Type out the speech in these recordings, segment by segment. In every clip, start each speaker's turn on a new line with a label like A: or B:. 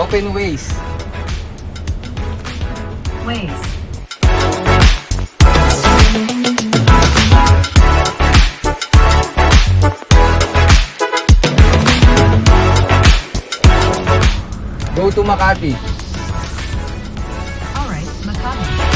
A: Open ways.
B: Ways.
A: Go to Makati.
B: Alright, Makati.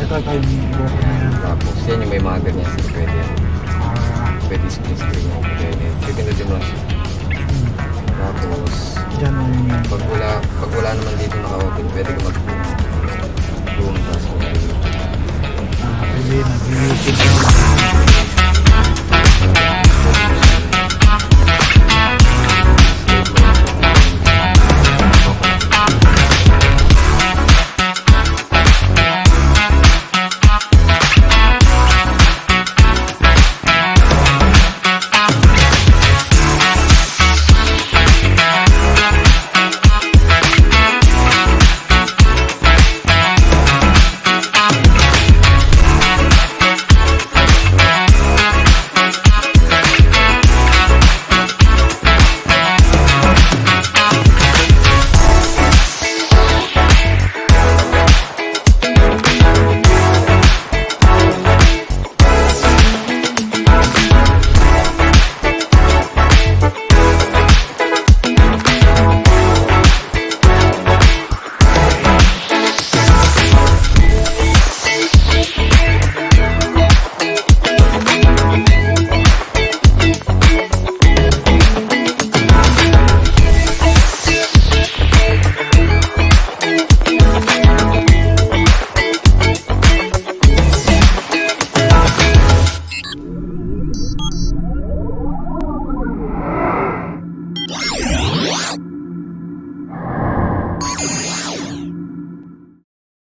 C: Ito yung buhok na yan.
A: Tapos yan yung may mga ganyan sir. Pwede yan. Pwede split screen mo. Pwede. Chicken na din lang siya. Tapos
C: Diyan yung
A: pag wala naman dito naka-open, pwede ka mag-boom. Tapos
C: pwede nag-YouTube.